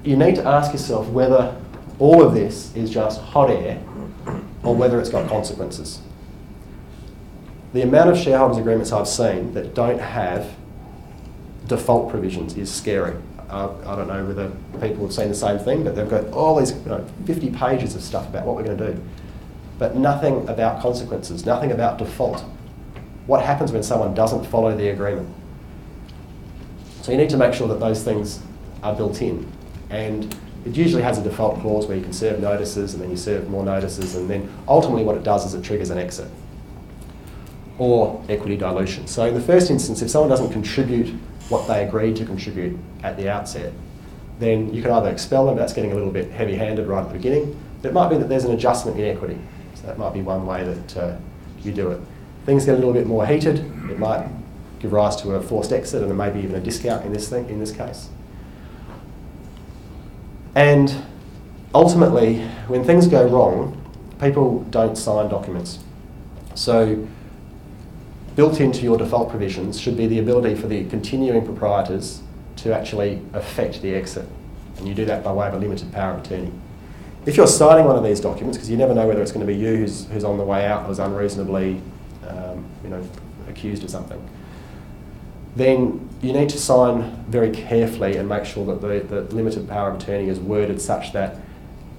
you need to ask yourself whether all of this is just hot air or whether it's got consequences. The amount of shareholders' agreements I've seen that don't have default provisions is scary. I don't know whether people have seen the same thing, but they've got all these 50 pages of stuff about what we're going to do, but nothing about consequences, nothing about default. What happens when someone doesn't follow the agreement? So you need to make sure that those things are built in, and it usually has a default clause where you can serve notices and then you serve more notices, and then ultimately what it does is it triggers an exit or equity dilution. So in the first instance, if someone doesn't contribute what they agreed to contribute at the outset, then you can either expel them, that's getting a little bit heavy-handed right at the beginning, but it might be that there's an adjustment in equity. So that might be one way that you do it. Things get a little bit more heated, it might give rise to a forced exit and then maybe even a discount in this case. And ultimately, when things go wrong, people don't sign documents. So built into your default provisions should be the ability for the continuing proprietors to actually affect the exit. And you do that by way of a limited power of attorney. If you're signing one of these documents, because you never know whether it's going to be you who's on the way out or is unreasonably accused of something, then you need to sign very carefully and make sure that the limited power of attorney is worded such that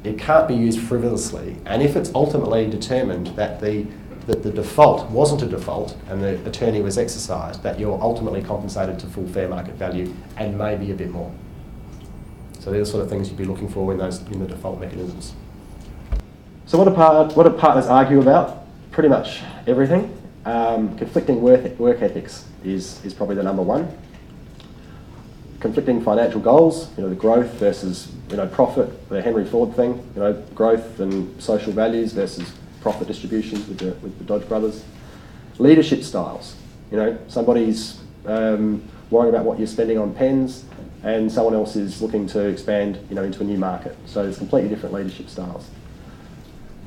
it can't be used frivolously. And if it's ultimately determined that the default wasn't a default and the attorney was exercised, that you're ultimately compensated to full fair market value and maybe a bit more. So they're the sort of things you'd be looking for in the default mechanisms. So what do partners argue about? Pretty much everything. Conflicting work ethics is probably the number one. Conflicting financial goals, the growth versus profit, the Henry Ford thing, growth and social values versus profit distributions with the Dodge brothers. Leadership styles, somebody's worrying about what you're spending on pens and someone else is looking to expand into a new market. So there's completely different leadership styles.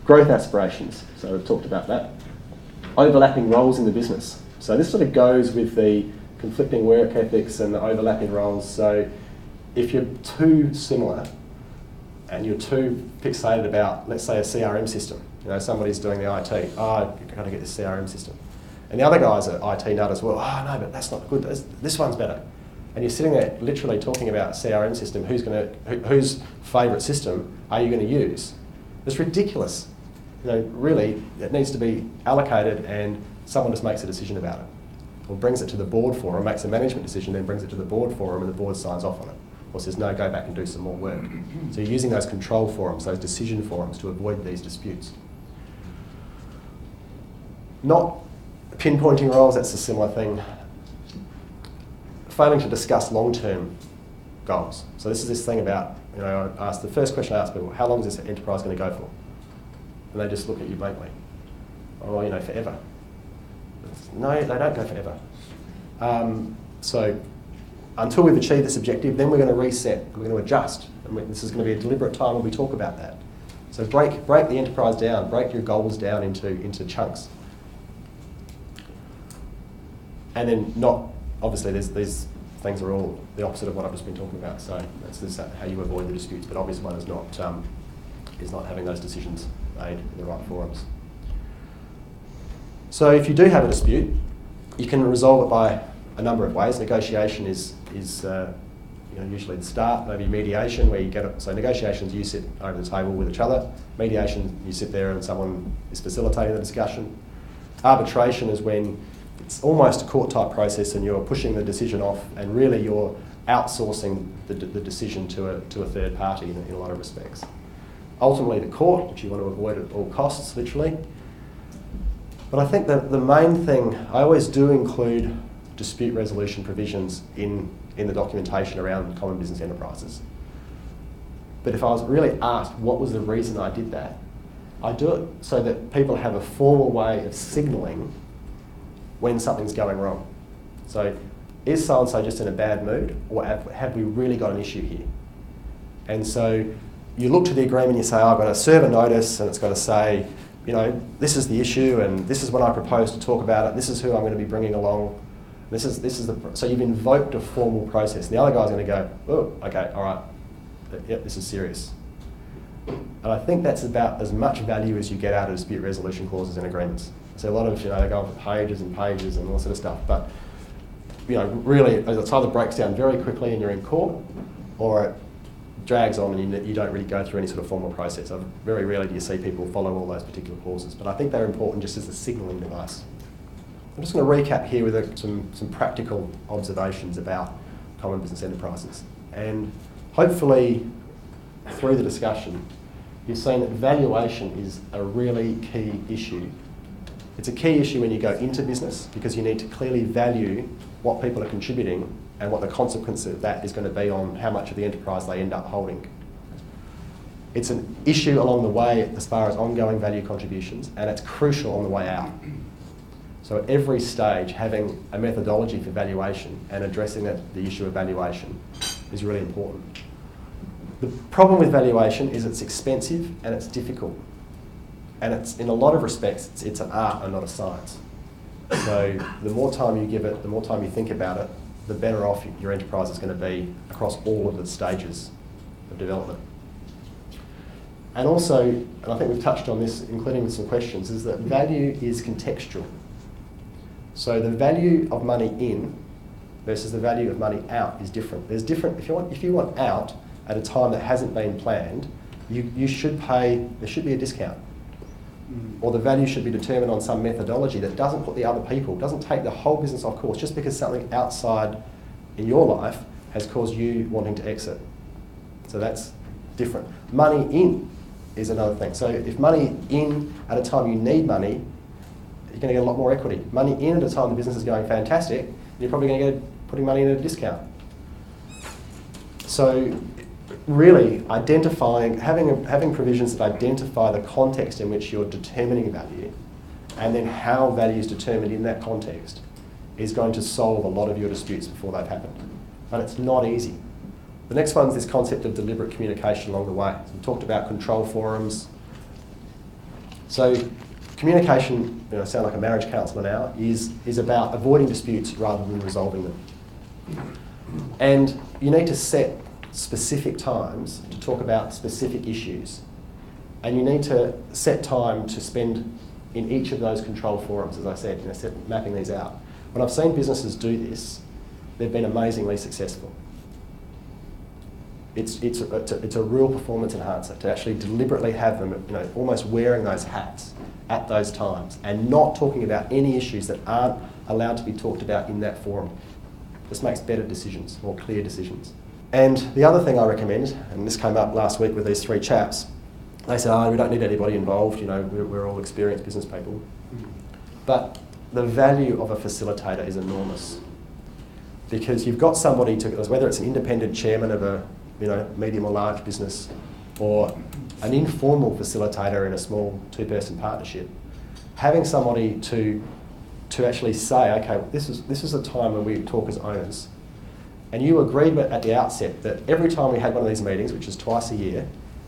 Growth aspirations, so we've talked about that. Overlapping roles in the business. So this sort of goes with the conflicting work ethics and the overlapping roles. So if you're too similar and you're too fixated about, let's say, a CRM system, somebody's doing the IT, you've got to get this CRM system. And the other guy's an IT nut as well, no, but that's not good, this one's better. And you're sitting there literally talking about CRM system, whose favourite system are you going to use? It's ridiculous. Really, it needs to be allocated and someone just makes a decision about it. Or brings it to the board forum, makes a management decision, then brings it to the board forum and the board signs off on it. Or says, no, go back and do some more work. So you're using those control forums, those decision forums to avoid these disputes. Not pinpointing roles, that's a similar thing. Failing to discuss long-term goals. So this is this thing about, the first question I ask people, how long is this enterprise going to go for? And they just look at you blankly. Oh, forever. No, they don't go forever. So until we've achieved this objective, then we're going to reset, we're going to adjust. And this is going to be a deliberate time when we talk about that. So break the enterprise down, break your goals down into chunks. And then obviously these things are all the opposite of what I've just been talking about. So that's how you avoid the disputes. But obvious one is not having those decisions made in the right forums. So if you do have a dispute, you can resolve it by a number of ways. Negotiation is usually the start, maybe mediation where you get it. So negotiations, you sit over the table with each other. Mediation, you sit there and someone is facilitating the discussion. Arbitration is when it's almost a court type process and you're pushing the decision off and really you're outsourcing the decision to a third party in a lot of respects. Ultimately the court, which you want to avoid at all costs, literally. But I think that the main thing, I always do include dispute resolution provisions in the documentation around common business enterprises. But if I was really asked what was the reason I did that, I do it so that people have a formal way of signalling when something's going wrong. So is so-and-so just in a bad mood, or have we really got an issue here? And so you look to the agreement and you say, I've got to serve a notice and it's got to say, this is the issue and this is when I propose to talk about it, this is who I'm going to be bringing along. So you've invoked a formal process. And the other guy's going to go, oh, okay, all right. that, yep, this is serious. And I think that's about as much value as you get out of dispute resolution clauses and agreements. So a lot of, they go on for pages and pages and all sort of stuff, but really, it either breaks down very quickly and you're in court, or it drags on and you don't really go through any sort of formal process. Very rarely do you see people follow all those particular clauses, but I think they're important just as a signalling device. I'm just going to recap here with some practical observations about common business enterprises. And hopefully, through the discussion, you've seen that valuation is a really key issue. It's a key issue when you go into business because you need to clearly value what people are contributing and what the consequence of that is going to be on how much of the enterprise they end up holding. It's an issue along the way as far as ongoing value contributions, and it's crucial on the way out. So at every stage, having a methodology for valuation and addressing the issue of valuation is really important. The problem with valuation is it's expensive and it's difficult. And it's, in a lot of respects, it's an art and not a science. So the more time you give it, the more time you think about it, the better off your enterprise is going to be across all of the stages of development. And also, and I think we've touched on this, including with some questions, is that value is contextual. So the value of money in versus the value of money out is different. There's different, if you want out at a time that hasn't been planned, you should pay, there should be a discount. Or the value should be determined on some methodology that doesn't put the other people, doesn't take the whole business off course just because something outside in your life has caused you wanting to exit. So that's different. Money in is another thing. So if money in at a time you need money, you're going to get a lot more equity. Money in at a time the business is going fantastic, you're probably going to get putting money in at a discount. So really identifying, having provisions that identify the context in which you're determining value and then how value is determined in that context is going to solve a lot of your disputes before they've happened. And it's not easy. The next one is this concept of deliberate communication along the way. So we talked about control forums. So communication, I sound like a marriage counsellor now, is about avoiding disputes rather than resolving them. And you need to set specific times to talk about specific issues. And you need to set time to spend in each of those control forums, as I said, mapping these out. When I've seen businesses do this, they've been amazingly successful. It's a real performance enhancer to actually deliberately have them, almost wearing those hats at those times and not talking about any issues that aren't allowed to be talked about in that forum. This makes better decisions, more clear decisions. And the other thing I recommend, and this came up last week with these three chaps, they said, we don't need anybody involved, we're all experienced business people. But the value of a facilitator is enormous. Because you've got somebody to, whether it's an independent chairman of a medium or large business, or an informal facilitator in a small two-person partnership, having somebody to actually say, okay, this is a time when we talk as owners, and you agreed at the outset that every time we had one of these meetings, which is twice a year,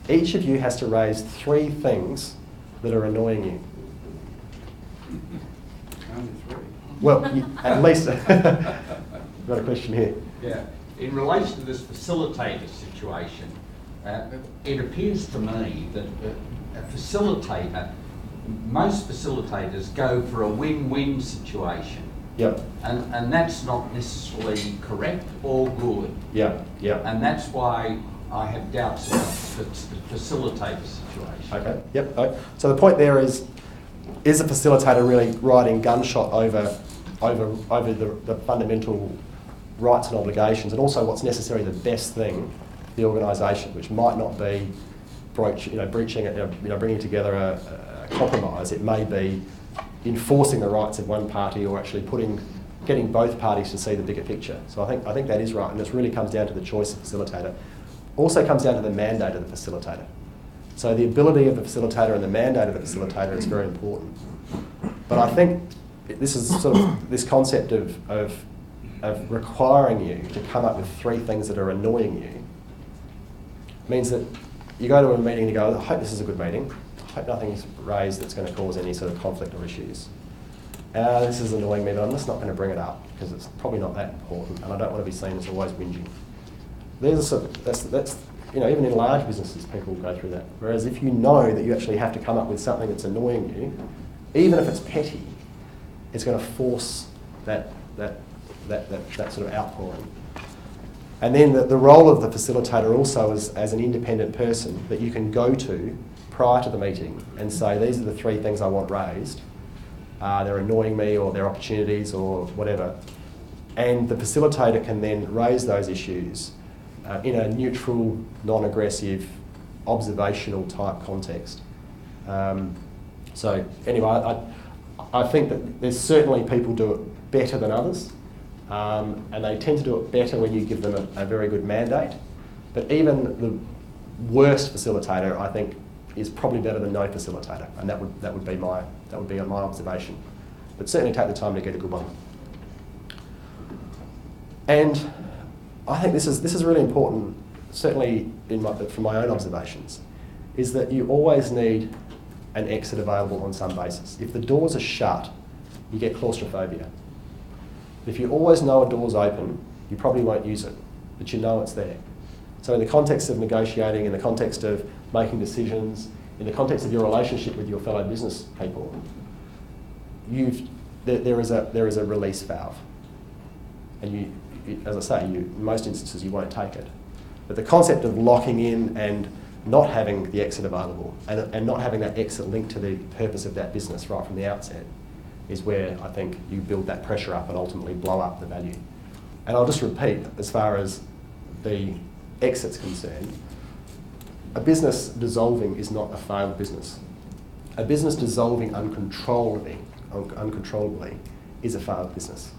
each of you has to raise 3 things that are annoying you. Only 3. Well, at least. I've got a question here. Yeah. In relation to this facilitator situation, it appears to me that a facilitator, most facilitators go for a win-win situation. Yep. And that's not necessarily correct or good. Yeah, yeah. And that's why I have doubts about the facilitator situation. Okay, yep. So the point there is a facilitator really riding gunshot over the fundamental rights and obligations, and also what's necessarily the best thing for the organisation, which might not be breaching it, bringing together a compromise. It may be enforcing the rights of one party, or actually getting both parties to see the bigger picture. So I think that is right, and this really comes down to the choice of facilitator. Also comes down to the mandate of the facilitator. So the ability of the facilitator and the mandate of the facilitator is very important. But I think this is sort of this concept of requiring you to come up with 3 things that are annoying you means that you go to a meeting and you go, I hope this is a good meeting. I hope nothing's raised that's going to cause any sort of conflict or issues. This is annoying me, but I'm just not going to bring it up because it's probably not that important, and I don't want to be seen as always whinging. That's even in large businesses, people go through that. Whereas if you know that you actually have to come up with something that's annoying you, even if it's petty, it's going to force that sort of outpouring. And then the role of the facilitator also is as an independent person that you can go to prior to the meeting and say, these are the 3 things I want raised. They're annoying me, or they're opportunities, or whatever. And the facilitator can then raise those issues in a neutral, non-aggressive, observational type context. So anyway, I think that there's certainly people do it better than others, and they tend to do it better when you give them a very good mandate. But even the worst facilitator, I think, is probably better than no facilitator, and that would be my observation. But certainly take the time to get a good one. And I think this is really important, certainly from my own observations, is that you always need an exit available on some basis. If the doors are shut, you get claustrophobia. If you always know a door's open, you probably won't use it, but you know it's there. So in the context of negotiating, in the context of making decisions, in the context of your relationship with your fellow business people, there is a release valve. And as I say, in most instances you won't take it. But the concept of locking in and not having the exit available, and not having that exit linked to the purpose of that business right from the outset, is where I think you build that pressure up and ultimately blow up the value. And I'll just repeat, as far as the exit's concerned, a business dissolving is not a failed business. A business dissolving uncontrollably is a failed business.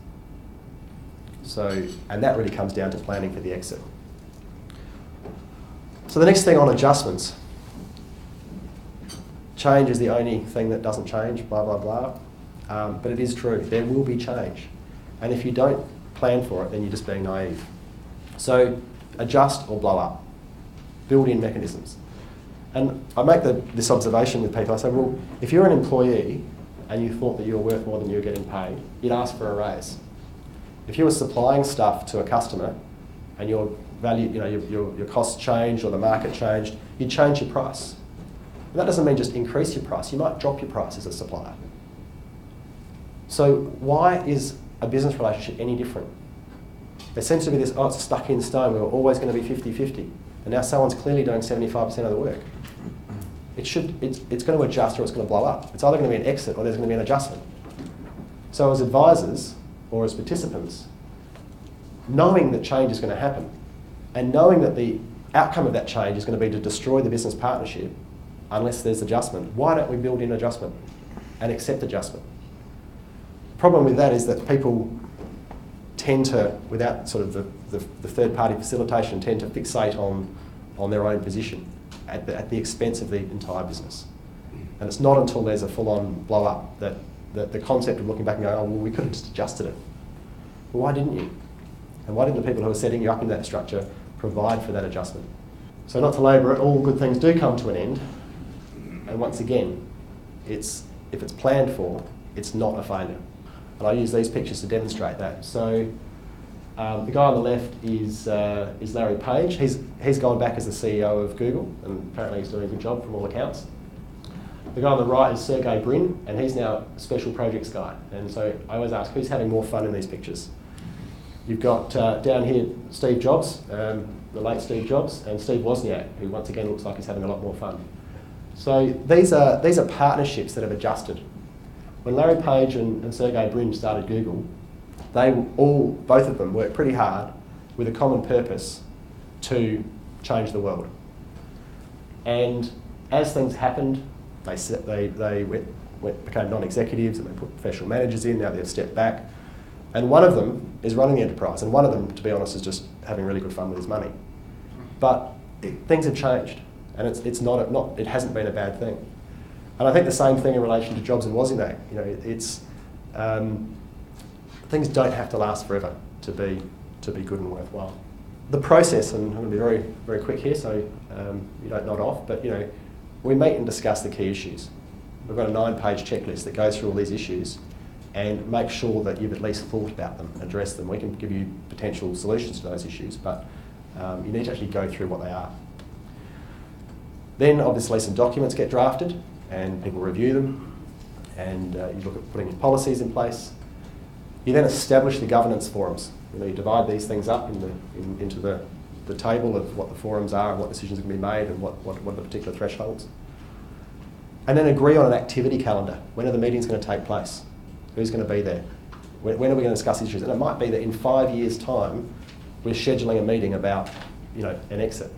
So, and that really comes down to planning for the exit. So the next thing on adjustments. Change is the only thing that doesn't change, blah, blah, blah. But it is true, there will be change. And if you don't plan for it, then you're just being naive. So adjust or blow up. Build in mechanisms. And I make this observation with people. I say, well, if you're an employee and you thought that you were worth more than you were getting paid, you'd ask for a raise. If you were supplying stuff to a customer and your value, your costs changed or the market changed, you'd change your price. And that doesn't mean just increase your price. You might drop your price as a supplier. So why is a business relationship any different? There seems to be this, it's stuck in stone, we were always going to be 50-50. And now someone's clearly doing 75% of the work. It's going to adjust or it's going to blow up. It's either going to be an exit or there's going to be an adjustment. So as advisors or as participants, knowing that change is going to happen and knowing that the outcome of that change is going to be to destroy the business partnership unless there's adjustment, why don't we build in adjustment and accept adjustment? The problem with that is that people tend to, without sort of the third-party facilitation, tend to fixate on their own position at the expense of the entire business. And it's not until there's a full-on blow-up that the concept of looking back and going, oh, well, we could have just adjusted it. Well, why didn't you? And why didn't the people who are setting you up in that structure provide for that adjustment? So not to labour it, all good things do come to an end. And once again, if it's planned for, it's not a failure. And I use these pictures to demonstrate that. So the guy on the left is Larry Page. He's gone back as the CEO of Google, and apparently he's doing a good job from all accounts. The guy on the right is Sergey Brin, and he's now a special projects guy. And so I always ask, who's having more fun in these pictures? You've got down here Steve Jobs, the late Steve Jobs, and Steve Wozniak, who once again looks like he's having a lot more fun. So these are partnerships that have adjusted. When Larry Page and Sergey Brin started Google, both of them worked pretty hard with a common purpose to change the world. And as things happened, they became non-executives and they put professional managers in, now they've stepped back. And one of them is running the enterprise, and one of them, to be honest, is just having really good fun with his money. But things have changed, and it hasn't been a bad thing. And I think the same thing in relation to Jobs and Wozniak. Things don't have to last forever to be good and worthwhile. The process, and I'm going to be very, very quick here, so you don't nod off, but we meet and discuss the key issues. We've got a 9-page checklist that goes through all these issues and make sure that you've at least thought about them, addressed them. We can give you potential solutions to those issues, but you need to actually go through what they are. Then obviously some documents get drafted and people review them, and you look at putting your policies in place. You then establish the governance forums. You divide these things up into the table of what the forums are and what decisions are going to be made and what are the particular thresholds. And then agree on an activity calendar. When are the meetings going to take place? Who's going to be there? When are we going to discuss issues? And it might be that in 5 years' time, we're scheduling a meeting about, an exit.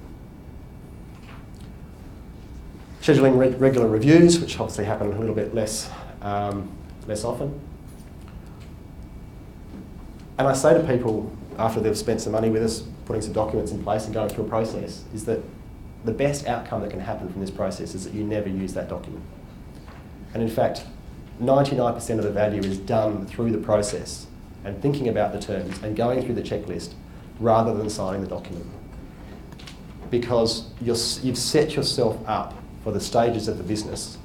Scheduling regular reviews, which obviously happen a little bit less often. And I say to people, after they've spent some money with us, putting some documents in place and going through a process, is that the best outcome that can happen from this process is that you never use that document. And in fact, 99% of the value is done through the process and thinking about the terms and going through the checklist rather than signing the document. Because you've set yourself up for the stages of the business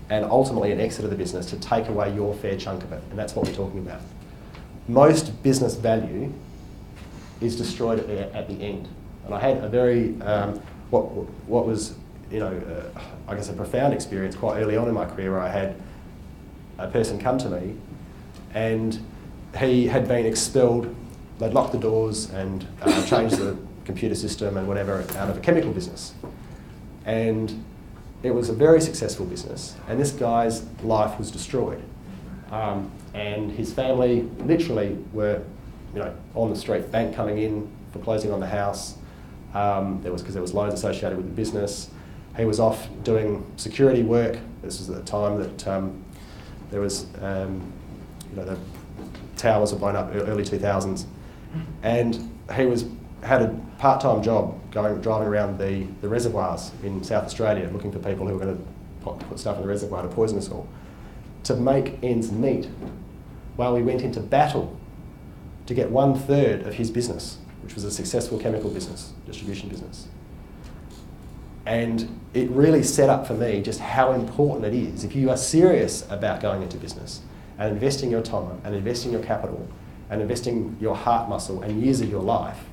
and ultimately an exit of the business to take away your fair chunk of it, and that's what we're talking about. Most business value is destroyed at the end. And I had a very, what was, I guess a profound experience quite early on in my career where I had a person come to me and he had been expelled, they'd locked the doors and changed the computer system and whatever out of a chemical business. And it was a very successful business, and this guy's life was destroyed. And his family literally were, on the street, bank coming in for closing on the house. Because there was loans associated with the business. He was off doing security work. This was at the time that there was, the towers were blown up early 2000s, and he had a part-time job driving around the reservoirs in South Australia looking for people who were going to put stuff in the reservoir to poison us all, to make ends meet while we went into battle to get 1/3 of his business, which was a successful chemical business, distribution business. And it really set up for me just how important it is, if you are serious about going into business and investing your time and investing your capital and investing your heart muscle and years of your life,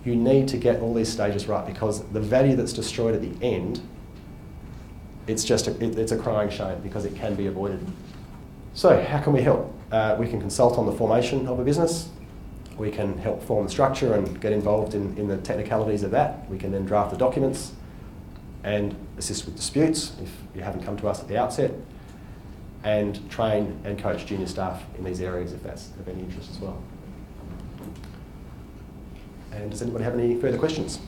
you need to get all these stages right, because the value that's destroyed at the end, it's a crying shame because it can be avoided. So how can we help? We can consult on the formation of a business. We can help form the structure and get involved in the technicalities of that. We can then draft the documents and assist with disputes if you haven't come to us at the outset, and train and coach junior staff in these areas if that's of any interest as well. And does anybody have any further questions?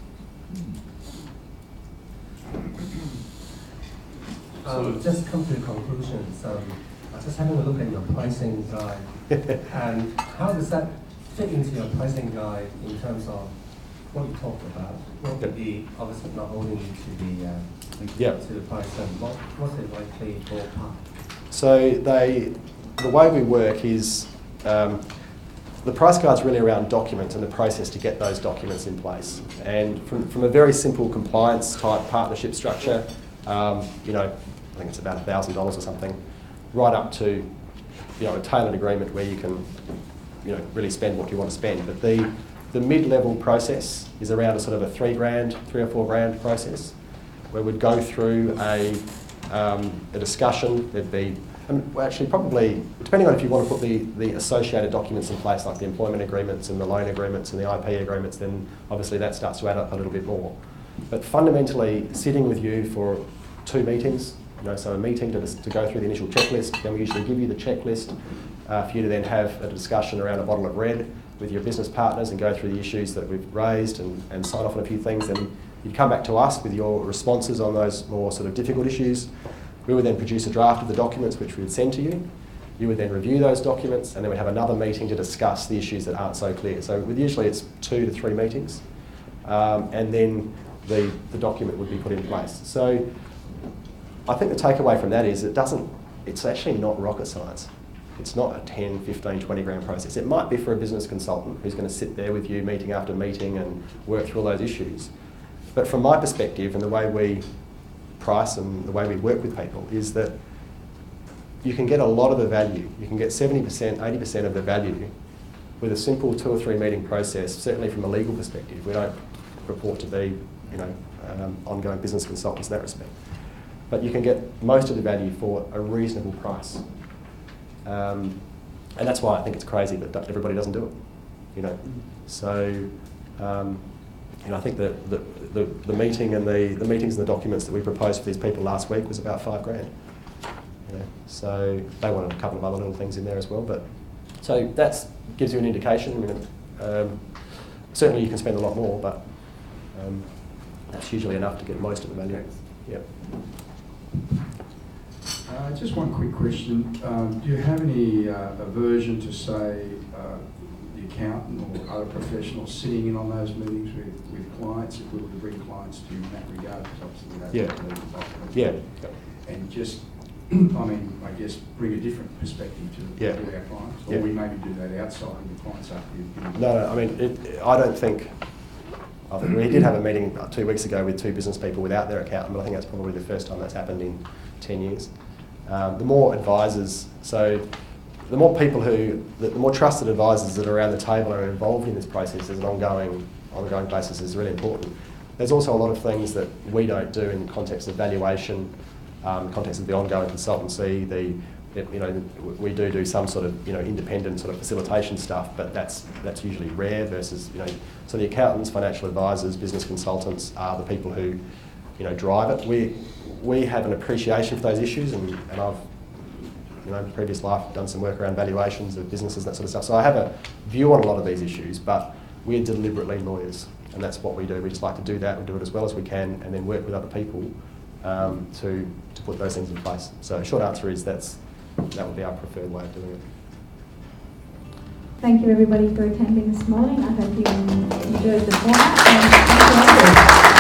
Just come to conclusions. I was just having a look at your pricing guide, and how does that fit into your pricing guide in terms of what you talked about? What would be obviously not holding you to the price, and what's the likely ballpark? So the way we work is the price guide's really around documents and the process to get those documents in place. And from a very simple compliance type partnership structure, I think it's about $1,000 or something, right up to a tailored agreement where you can really spend what you want to spend. But the mid-level process is around a sort of a $3 or $4 grand process, where we'd go through a discussion. There'd be, actually probably, depending on if you want to put the associated documents in place, like the employment agreements and the loan agreements and the IP agreements, then obviously that starts to add up a little bit more. But fundamentally, sitting with you for 2 meetings, so a meeting to go through the initial checklist, then we usually give you the checklist for you to then have a discussion around a bottle of red with your business partners and go through the issues that we've raised and sign off on a few things. Then you'd come back to us with your responses on those more sort of difficult issues. We would then produce a draft of the documents which we would send to you. You would then review those documents, and then we'd have another meeting to discuss the issues that aren't so clear. So usually it's 2 to 3 meetings, and then the document would be put in place. So I think the takeaway from that is it's actually not rocket science. It's not a 10, 15, 20 grand process. It might be for a business consultant who's going to sit there with you meeting after meeting and work through all those issues. But from my perspective and the way we price and the way we work with people is that you can get a lot of the value. You can get 70%, 80% of the value with a simple 2 or 3 meeting process, certainly from a legal perspective. We don't purport to be, ongoing business consultants in that respect. But you can get most of the value for a reasonable price. And that's why I think it's crazy that everybody doesn't do it, you know. So, you know, I think the meeting and the meetings and the documents that we proposed for these people last week was about $5,000. You know, so they wanted a couple of other little things in there as well. But so that gives you an indication. I mean, certainly you can spend a lot more, but that's usually enough to get most of the value. Yep. Just one quick question. Do you have any aversion to, say, the accountant or other professionals sitting in on those meetings with clients, if we were to bring clients to you in that regard? Because obviously we have to leave documents. Yeah. And just, I mean, I guess bring a different perspective to our clients. Or we maybe do that outside of the clients up here. No, I mean, I don't think... I think we did have a meeting 2 weeks ago with 2 business people without their accountant, but I think that's probably the first time that's happened in 10 years. The more advisors, so the more people the more trusted advisors that are around the table are involved in this process as an ongoing basis is really important. There's also a lot of things that we don't do in the context of valuation, context of the ongoing consultancy, we do some sort of independent sort of facilitation stuff, but that's usually rare versus so the accountants, financial advisors, business consultants are the people who drive it. We have an appreciation for those issues, and I've in previous life done some work around valuations of businesses, that sort of stuff. So I have a view on a lot of these issues, but we're deliberately lawyers, and that's what we do. We just like to do that. We do it as well as we can, and then work with other people to put those things in place. So short answer is that would be our preferred way of doing it. Thank you everybody for attending this morning. I hope you enjoyed the format.